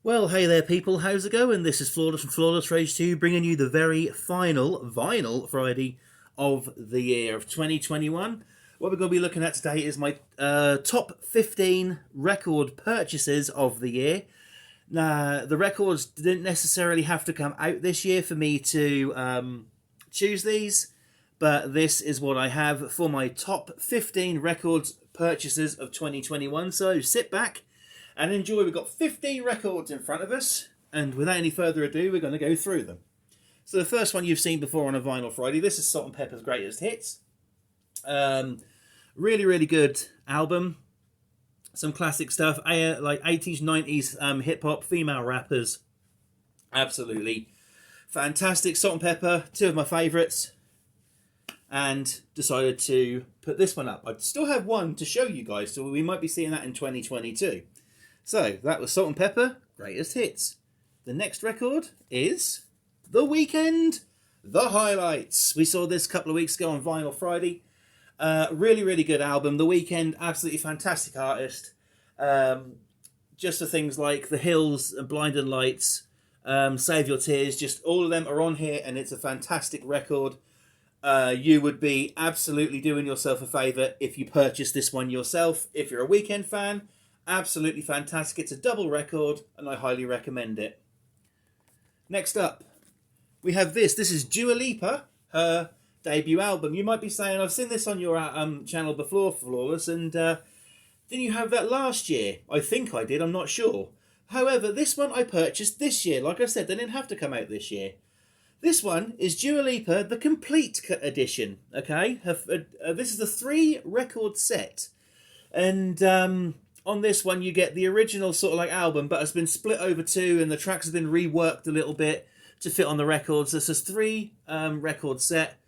Well, hey there people, how's it going? This is Flawless from Flawless Rage 2, bringing you the very final Vinyl Friday of the year of 2021. What we're going to be looking at today is my top 15 record purchases of the year. Now, the records didn't necessarily have to come out this year for me to choose these, but this is what I have for my top 15 records purchases of 2021. So sit back and enjoy. We've got 15 records in front of us, and without any further ado, we're going to go through them. So the first one you've seen before on a Vinyl Friday, this is Salt-N-Pepa's Greatest Hits. Really good album. Some classic stuff, like 80s, 90s hip-hop, female rappers. Absolutely fantastic. Salt-N-Pepa, two of my favourites. And decided to put this one up. I still have one to show you guys, so we might be seeing that in 2022. So, that was Salt-N-Pepa, Greatest Hits. The next record is The Weeknd, The Highlights. We saw this a couple of weeks ago on Vinyl Friday. Really good album. The Weeknd, absolutely fantastic artist. Just for things like The Hills and Blinding Lights, Save Your Tears, just all of them are on here, and it's a fantastic record. You would be absolutely doing yourself a favour if you purchased this one yourself. If you're a Weeknd fan, absolutely fantastic. It's a double record, and I highly recommend it. Next up, we have this. This is Dua Lipa, her debut album. You might be saying, I've seen this on your channel before, Flawless, and didn't you have that last year? I think I did, I'm not sure. However, this one I purchased this year. Like I said, they didn't have to come out this year. This one is Dua Lipa, the complete edition, okay? This is a 3-record set. And on this one, you get the original sort of like album, but it's been split over 2, and the tracks have been reworked a little bit to fit on the records. This is 3 record set,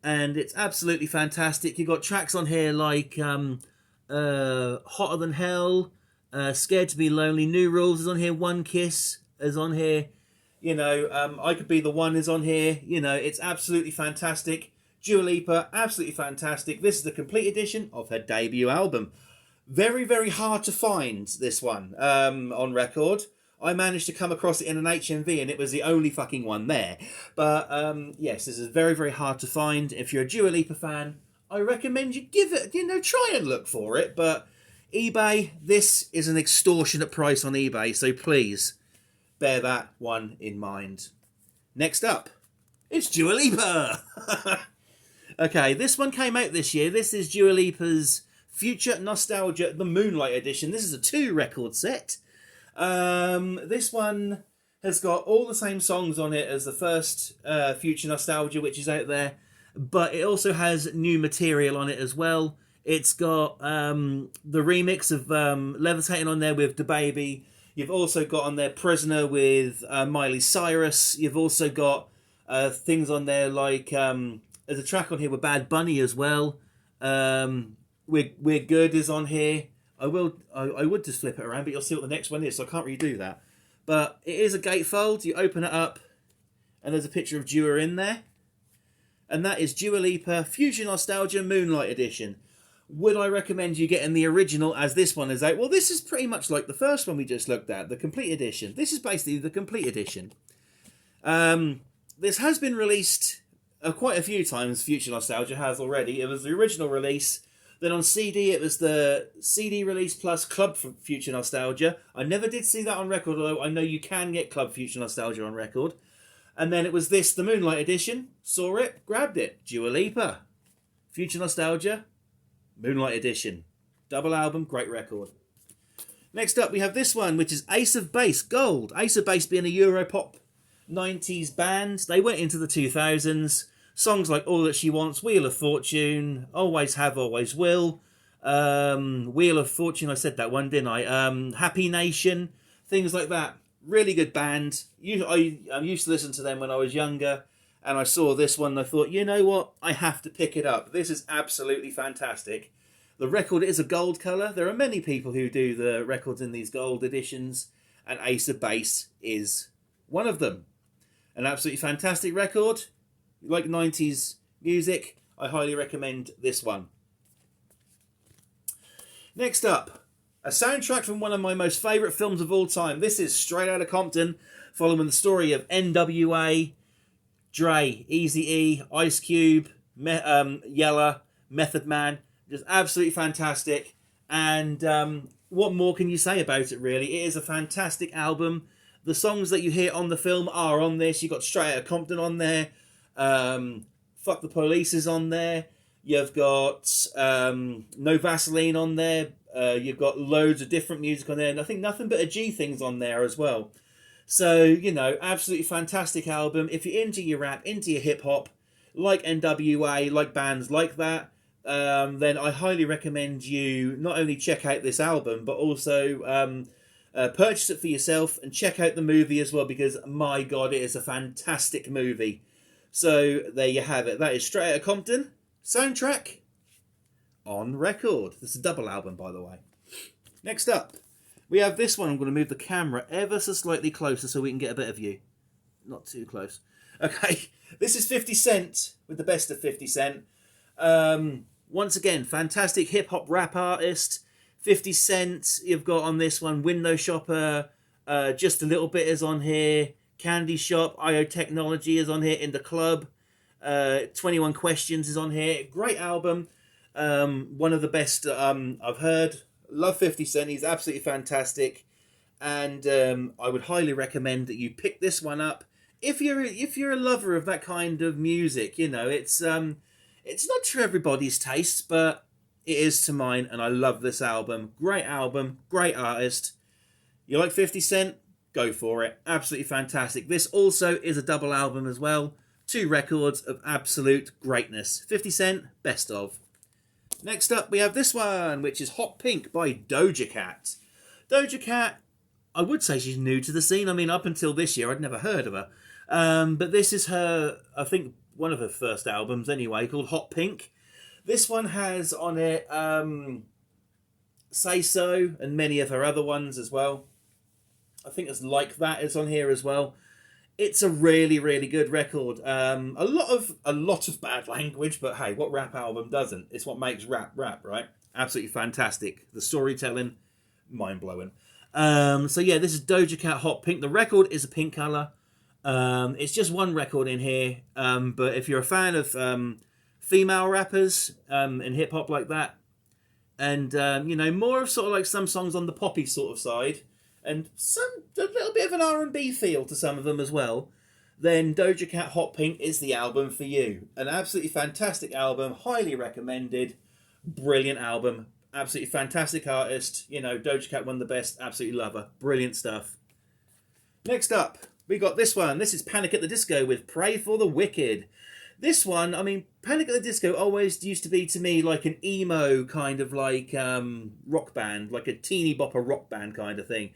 and it's absolutely fantastic. You've got tracks on here like Hotter Than Hell, Scared to Be Lonely, New Rules is on here, One Kiss is on here. You know, I Could Be the One is on here. You know, it's absolutely fantastic. Dua Lipa, absolutely fantastic. This is the complete edition of her debut album. Very hard to find, this one, on record. I managed to come across it in an HMV, and it was the only fucking one there. But, yes, this is very hard to find. If you're a Dua Lipa fan, I recommend you give it, try and look for it. But eBay, this is an extortionate price on eBay, so please bear that one in mind. Next up, it's Dua Lipa. Okay, this one came out this year. This is Dua Lipa's Future Nostalgia, the Moonlight edition. This is a 2-record set. This one has got all the same songs on it as the first Future Nostalgia, which is out there, but it also has new material on it as well. It's got the remix of Levitating on there with DaBaby. You've also got on there Prisoner with Miley Cyrus. You've also got things on there like there's a track on here with Bad Bunny as well. We're Good is on here. I would just flip it around, but you'll see what the next one is, so I can't really do that. But it is a gatefold. You open it up, and there's a picture of Dua in there. And that is Dua Lipa Future Nostalgia Moonlight Edition. Would I recommend you getting the original as this one is out? Well, this is pretty much like the first one we just looked at, the complete edition. This is basically the complete edition. This has been released quite a few times, Future Nostalgia has already. It was the original release. Then on CD, it was the CD release plus Club Future Nostalgia. I never did see that on record, although I know you can get Club Future Nostalgia on record. And then it was this, the Moonlight edition. Saw it, grabbed it. Dua Lipa. Future Nostalgia, Moonlight edition. Double album, great record. Next up, we have this one, which is Ace of Base, Gold. Ace of Base being a Europop 90s band. They went into the 2000s. Songs like All That She Wants, Wheel of Fortune, Always Have, Always Will, Wheel of Fortune, I said that one, didn't I? Happy Nation, things like that. Really good band. I used to listen to them when I was younger, and I saw this one and I thought, you know what? I have to pick it up. This is absolutely fantastic. The record is a gold colour. There are many people who do the records in these gold editions, and Ace of Base is one of them. An absolutely fantastic record. You like 90s music, I highly recommend this one. Next up, A soundtrack from one of my most favourite films of all time. This is Straight Outta Compton, following the story of NWA, Dre, Eazy-E, Ice Cube, Yella, Method Man. Just absolutely fantastic. And what more can you say about it, really? It is a fantastic album. The songs that you hear on the film are on this. You've got Straight Outta Compton on there. Fuck the Police is on there. You've got No Vaseline on there. You've got loads of different music on there. And I think Nothing But a G Thing's on there as well. So, you know, absolutely fantastic album. If you're into your rap, into your hip-hop, like NWA, like bands like that, then I highly recommend you not only check out this album, but also purchase it for yourself and check out the movie as well, because, my God, it is a fantastic movie. So, there you have it. That is Straight Outta Compton, soundtrack on record. This is a double album, by the way. Next up, we have this one. I'm going to move the camera ever so slightly closer so we can get a better view. Not too close. Okay, this is 50 Cent with the best of 50 Cent. Once again, fantastic hip-hop rap artist. 50 Cent, you've got on this one Window Shopper, Just a Little Bit is on here, Candy Shop, IO Technology is on here, In the Club, 21 Questions is on here. Great album. One of the best I've heard. Love 50 Cent. He's absolutely fantastic, and I would highly recommend that you pick this one up if you're a lover of that kind of music. You know, it's not to everybody's taste, but it is to mine, and I love this album. Great album, great artist. You like 50 Cent? Go for it. Absolutely fantastic. This also is a double album as well. 2 records of absolute greatness. 50 Cent, best of. Next up, we have this one, which is Hot Pink by Doja Cat. Doja Cat, I would say she's new to the scene. I mean, up until this year, I'd never heard of her. But this is her, I think, one of her first albums anyway, called Hot Pink. This one has on it Say So and many of her other ones as well. I think it's Like That is on here as well. It's a really, really good record. A lot of bad language, but hey, what rap album doesn't? It's what makes rap, right? Absolutely fantastic. The storytelling, mind-blowing. So yeah, this is Doja Cat Hot Pink. The record is a pink colour. It's just one record in here. But if you're a fan of female rappers and hip-hop like that, and you know, more of sort of like some songs on the poppy sort of side, and a little bit of an R&B feel to some of them as well, then Doja Cat Hot Pink is the album for you. An absolutely fantastic album, highly recommended, brilliant album, absolutely fantastic artist. You know, Doja Cat, one of the best, absolutely love her, brilliant stuff. Next up, we got this one. This is Panic at the Disco with Pray for the Wicked. This one, I mean, Panic at the Disco always used to be to me like an emo kind of like rock band, like a teeny bopper rock band kind of thing.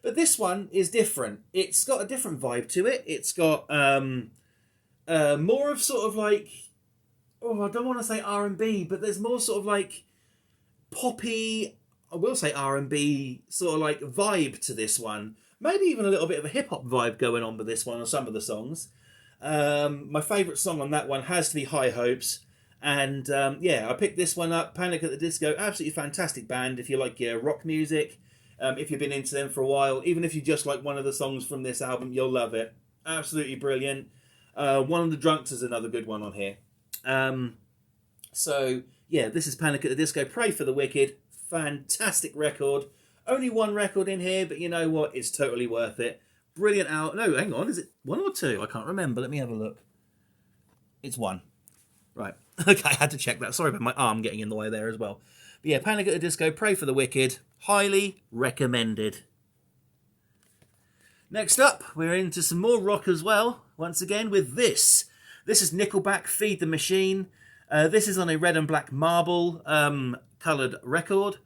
But this one is different. It's got a different vibe to it. It's got more of sort of like, oh, I don't want to say R&B, but there's more sort of like poppy, I will say R&B sort of like vibe to this one. Maybe even a little bit of a hip-hop vibe going on with this one on some of the songs. My favourite song on that one has to be High Hopes. And yeah, I picked this one up, Panic at the Disco. Absolutely fantastic band if you like your rock music. If you've been into them for a while, even if you just like one of the songs from this album, you'll love it. Absolutely brilliant. One of the Drunks is another good one on here. So, yeah, this is Panic at the Disco. Pray for the Wicked. Fantastic record. Only one record in here, but you know what? It's totally worth it. Brilliant out. No, hang on. Is it 1 or 2? I can't remember. Let me have a look. It's 1. Right. Okay, I had to check that. Sorry about my arm getting in the way there as well. But yeah, Panic at the Disco, Pray for the Wicked. Highly recommended. Next up, we're into some more rock as well. Once again with this. This is Nickelback, Feed the Machine. This is on a red and black marble coloured record.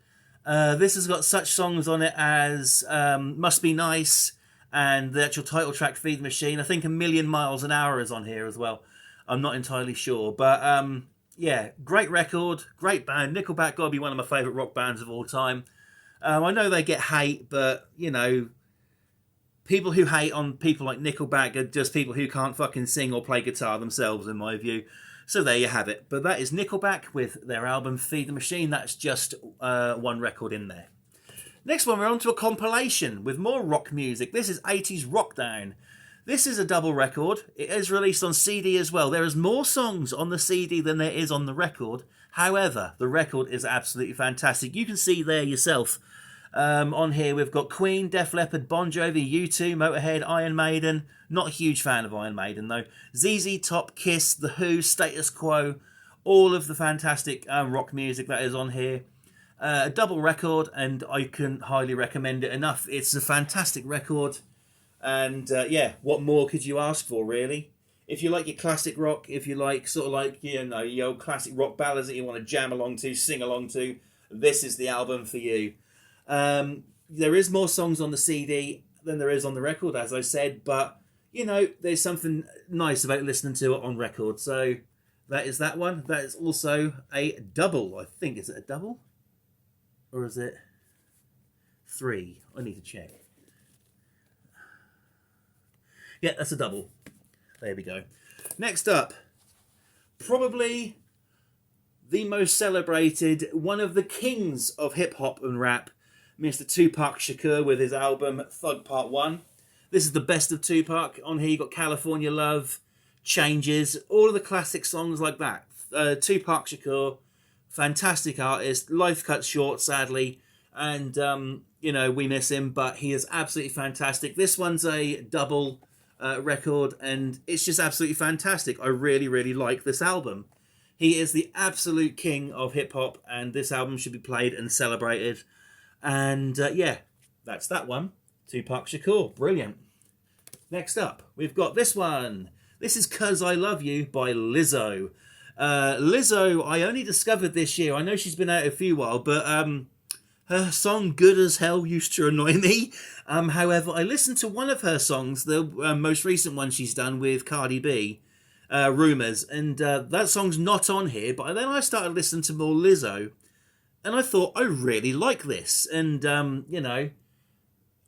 This has got such songs on it as Must Be Nice and the actual title track, Feed the Machine. I think A Million Miles an Hour is on here as well. I'm not entirely sure. But yeah, great record, great band. Nickelback got to be one of my favourite rock bands of all time. I know they get hate, but, you know, people who hate on people like Nickelback are just people who can't fucking sing or play guitar themselves, in my view. So there you have it. But that is Nickelback with their album Feed the Machine. That's just one record in there. Next one, we're on to a compilation with more rock music. This is 80s Rock Down. This is a double record. It is released on CD as well. There is more songs on the CD than there is on the record. However, the record is absolutely fantastic. You can see there yourself. On here we've got Queen, Def Leppard, Bon Jovi, U2, Motorhead, Iron Maiden. Not a huge fan of Iron Maiden though. ZZ Top, Kiss, The Who, Status Quo. All of the fantastic rock music that is on here. A double record, and I can highly recommend it enough. It's a fantastic record, and yeah, what more could you ask for, really? If you like your classic rock, if you like sort of like, you know, your old classic rock ballads that you want to jam along to, sing along to, this is the album for you. There is more songs on the CD than there is on the record, as I said, but, you know, there's something nice about listening to it on record, so that is that one. That is also a double, I think. Is it a double? Or is it 3? I need to check. Yeah, that's a double. There we go. Next up, probably the most celebrated, one of the kings of hip-hop and rap, Mr. Tupac Shakur with his album Thug Part 1. This is the best of Tupac. On here you got California Love, Changes, all of the classic songs like that. Tupac Shakur, fantastic artist. Life cut short, sadly, and you know, we miss him, but he is absolutely fantastic. This one's a double record, and it's just absolutely fantastic. I really, really like this album. He is the absolute king of hip hop, and this album should be played and celebrated. And yeah, that's that one. Tupac Shakur, brilliant. Next up, we've got this one. This is 'Cause I Love You by Lizzo. Lizzo, I only discovered this year. I know she's been out a few while, but her song Good As Hell used to annoy me. However, I listened to one of her songs, the most recent one she's done with Cardi B, Rumours, and that song's not on here, but then I started listening to more Lizzo, and I thought, I really like this, and you know,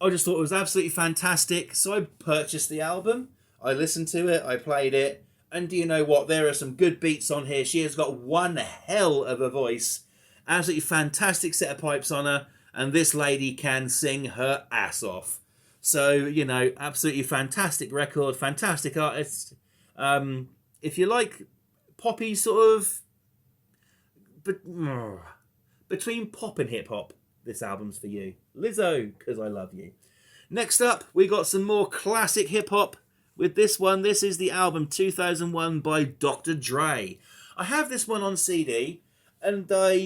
I just thought it was absolutely fantastic, so I purchased the album, I listened to it, I played it, and do you know what? There are some good beats on here. She has got one hell of a voice. Absolutely fantastic set of pipes on her. And this lady can sing her ass off. So, you know, absolutely fantastic record. Fantastic artist. If you like poppy sort of... between pop and hip-hop, this album's for you. Lizzo, 'Cause I Love You. Next up, we got some more classic hip-hop. With this one, this is the album 2001 by Dr Dre. I have this one on CD, and I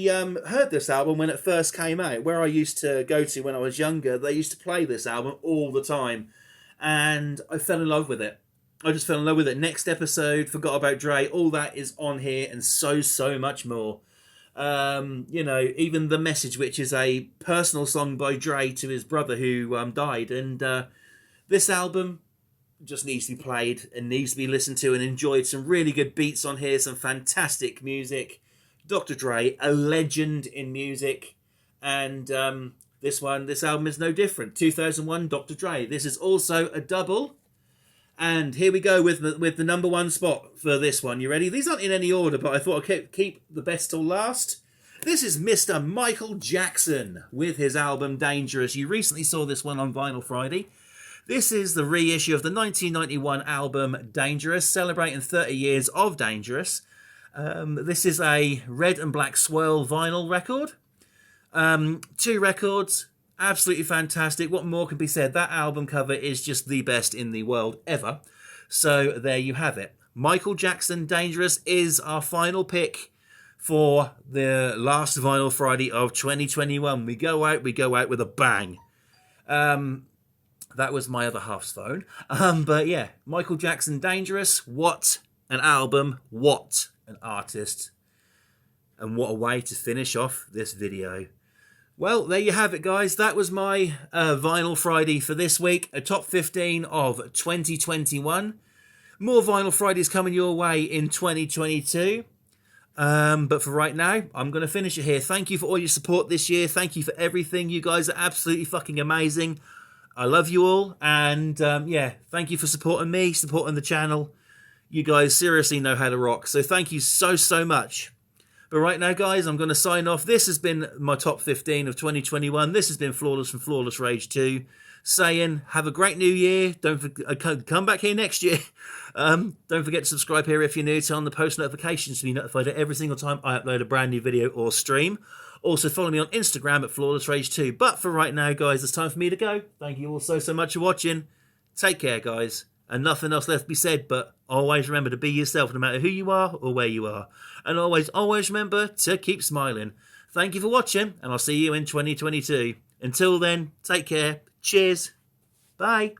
heard this album when it first came out. Where I used to go to when I was younger, they used to play this album all the time, and I fell in love with it. I just fell in love with it. Next episode, Forgot About Dre, all that is on here, and so much more. You know, even The Message, which is a personal song by Dre to his brother who died, and this album just needs to be played and needs to be listened to and enjoyed. Some really good beats on here, some fantastic music. Dr. Dre, a legend in music, and this album is no different. 2001, Dr. Dre. This is also a double, and here we go with the number one spot for this one. You ready? These aren't in any order, but I thought I'd keep the best till last. This is Mr. Michael Jackson with his album Dangerous. You recently saw this one on Vinyl Friday. This is the reissue of the 1991 album Dangerous, celebrating 30 years of Dangerous. This is a red and black swirl vinyl record. 2 records, absolutely fantastic. What more can be said? That album cover is just the best in the world ever. So there you have it. Michael Jackson Dangerous is our final pick for the last Vinyl Friday of 2021. We go out with a bang. That was my other half's phone. But yeah, Michael Jackson Dangerous. What an album. What an artist. And what a way to finish off this video. Well, there you have it, guys. That was my Vinyl Friday for this week. A top 15 of 2021. More Vinyl Fridays coming your way in 2022. But for right now, I'm going to finish it here. Thank you for all your support this year. Thank you for everything. You guys are absolutely fucking amazing. I love you all, and yeah, thank you for supporting me, supporting the channel. You guys seriously know how to rock, so thank you so much But right now, guys, I'm going to sign off. This has been my top 15 of 2021. This has been Flawless from Flawless Rage 2. Saying, have a great new year. Don't come back here next year. Don't forget to subscribe here if you're new. Turn on the post notifications to be notified every single time I upload a brand new video or stream. Also, follow me on Instagram at Flawless Rage 2. But for right now, guys, it's time for me to go. Thank you all so much for watching. Take care, guys. And nothing else left to be said, but always remember to be yourself no matter who you are or where you are. And always remember to keep smiling. Thank you for watching, and I'll see you in 2022. Until then, take care. Cheers. Bye.